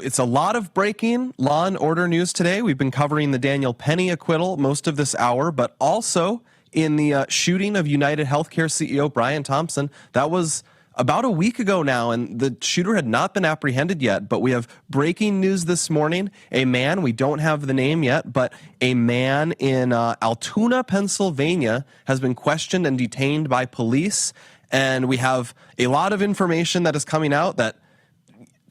it's a lot of breaking law and order news today. We've been covering the Daniel Penny acquittal most of this hour, but also in the shooting of United Healthcare CEO Brian Thompson. That was about a week ago now, and the shooter had not been apprehended yet. But we have breaking news this morning. A man, we don't have the name yet, but a man in Altoona, Pennsylvania, has been questioned and detained by police. And we have a lot of information that is coming out that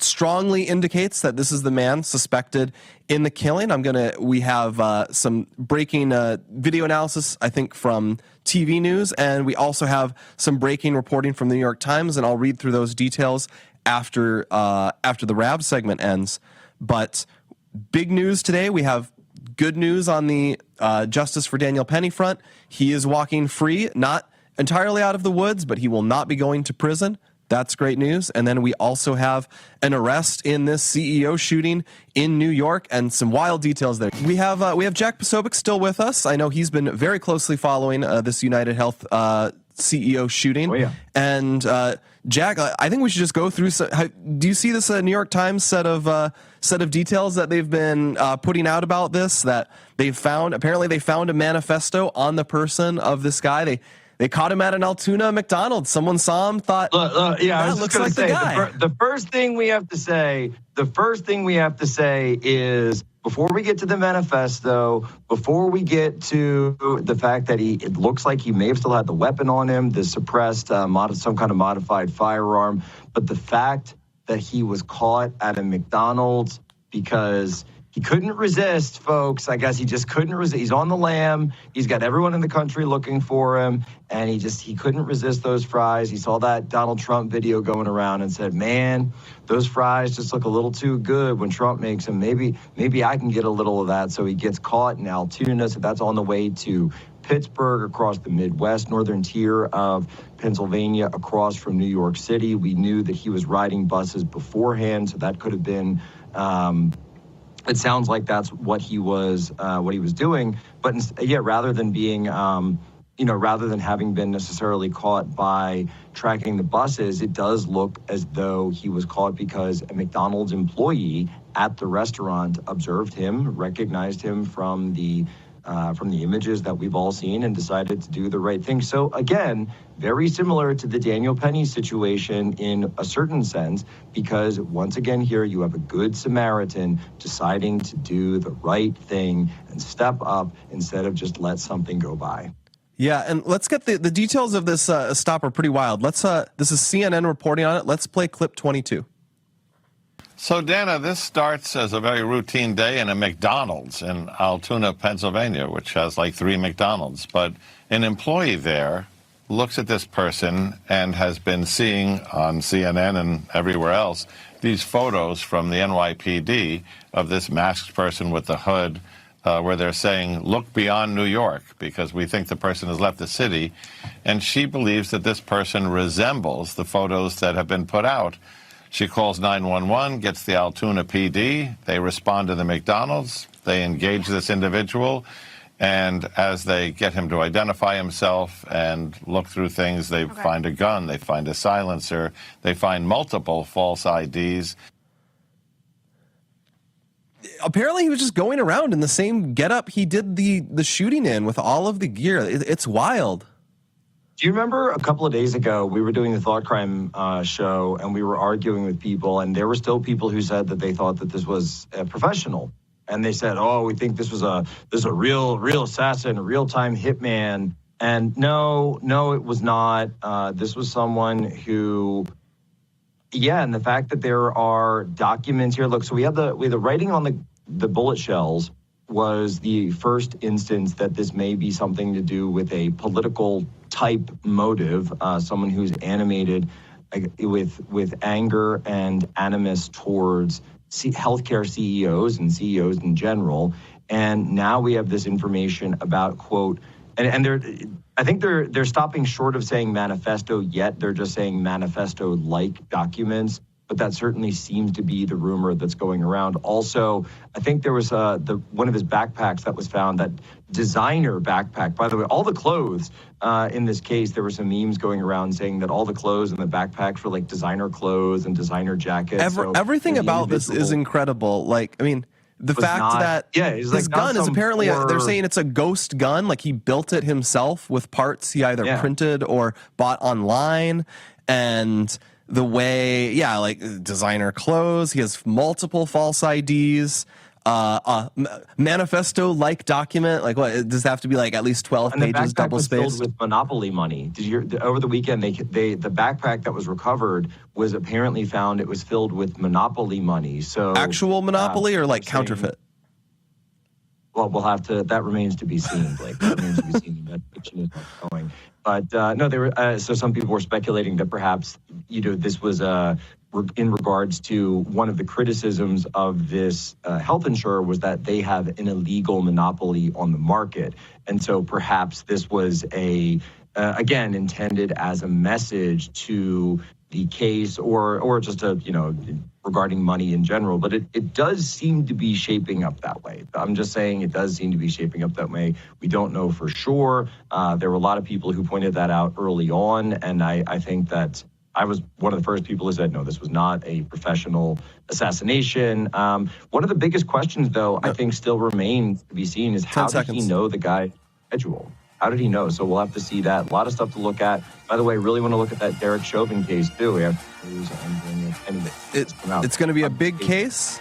strongly indicates that this is the man suspected in the killing. We have some breaking video analysis, I think, from TV news, and we also have some breaking reporting from the New York Times, and I'll read through those details after the RAB segment ends. But big news today. We have good news on the Justice for Daniel Penny front. He is walking free, not entirely out of the woods, but he will not be going to prison. That's great news. And then we also have an arrest in this CEO shooting in New York and some wild details there. We have Jack Posobiec still with us. I know he's been very closely following this United Health CEO shooting. Oh, yeah. And Jack, I think we should just go through. Do you see this New York Times set of details that they've been putting out about this? That they've found. Apparently, they found a manifesto on the person of this guy. They caught him at an Altoona McDonald's. Someone saw him, thought, yeah, that looks like the guy. The first thing we have to say is, before we get to the manifesto, before we get to the fact that it looks like he may have still had the weapon on him, the suppressed, some kind of modified firearm, but the fact that he was caught at a McDonald's because he couldn't resist, folks. I guess he just couldn't resist. He's on the lam. He's got everyone in the country looking for him, and he couldn't resist those fries. He saw that Donald Trump video going around and said, man, those fries just look a little too good when Trump makes them. Maybe I can get a little of that. So he gets caught in Altoona. So that's on the way to Pittsburgh, across the Midwest, northern tier of Pennsylvania, across from New York City. We knew that he was riding buses beforehand, so that could have been it sounds like that's what he was doing. But rather than being, rather than having been necessarily caught by tracking the buses, it does look as though he was caught because a McDonald's employee at the restaurant observed him, recognized him from the images that we've all seen, and decided to do the right thing. So again, very similar to the Daniel Penny situation in a certain sense, because once again here you have a good Samaritan deciding to do the right thing and step up instead of just let something go by. Yeah, and let's get the details of this stop are pretty wild. This is CNN reporting on it. Let's play clip 22. So, Dana, this starts as a very routine day in a McDonald's in Altoona, Pennsylvania, which has like 3 McDonald's. But an employee there looks at this person and has been seeing on CNN and everywhere else these photos from the NYPD of this masked person with the hood where they're saying, look beyond New York, because we think the person has left the city. And she believes that this person resembles the photos that have been put out. She calls 911, gets the Altoona PD. They respond to the McDonald's. They engage this individual. And as they get him to identify himself and look through things, they find a gun, they find a silencer, they find multiple false IDs. Apparently he was just going around in the same getup he did the shooting in, with all of the gear. It's wild. Do you remember a couple of days ago, we were doing the Thought Crime show, and we were arguing with people, and there were still people who said that they thought that this was a professional. And they said, oh, we think this was a real assassin, a real-time hitman. And no, it was not. This was someone who, and the fact that there are documents here. Look, so we have the writing on the bullet shells was the first instance that this may be something to do with a political type motive, someone who's animated with anger and animus towards healthcare CEOs and CEOs in general. And now we have this information about, quote, and I think they're stopping short of saying manifesto yet. They're just saying manifesto-like documents but that certainly seems to be the rumor that's going around. Also, I think there was one of his backpacks that was found, that designer backpack. By the way, all the clothes in this case, there were some memes going around saying that all the clothes in the backpacks were like designer clothes and designer jackets. Everything about this is incredible. Like, I mean, the fact that his gun is apparently, they're saying it's a ghost gun. Like, he built it himself with parts he either printed or bought online. And the way, like designer clothes, he has multiple false IDs, manifesto-like document. Like, what does it have to be? Like at least 12 pages, double spaced? Filled with Monopoly money. Over the weekend, the backpack that was recovered was apparently found. It was filled with Monopoly money. So actual Monopoly or like counterfeit? Well, we'll have to. That remains to be seen, Blake. That remains to be seen. That fiction is not going. But no, they were. So some people were speculating that perhaps this was in regards to one of the criticisms of this health insurer was that they have an illegal monopoly on the market, and so perhaps this was again intended as a message to the case or just regarding money in general. But it does seem to be shaping up that way. I'm just saying it does seem to be shaping up that way. We don't know for sure. There were a lot of people who pointed that out early on, and I think that I was one of the first people who said, no, this was not a professional assassination. One of the biggest questions, though, I think still remains to be seen is how did he know the guy's schedule? How did he know? So we'll have to see that. A lot of stuff to look at. By the way, really want to look at that Derek Chauvin case, too. We have it's going to be a big case.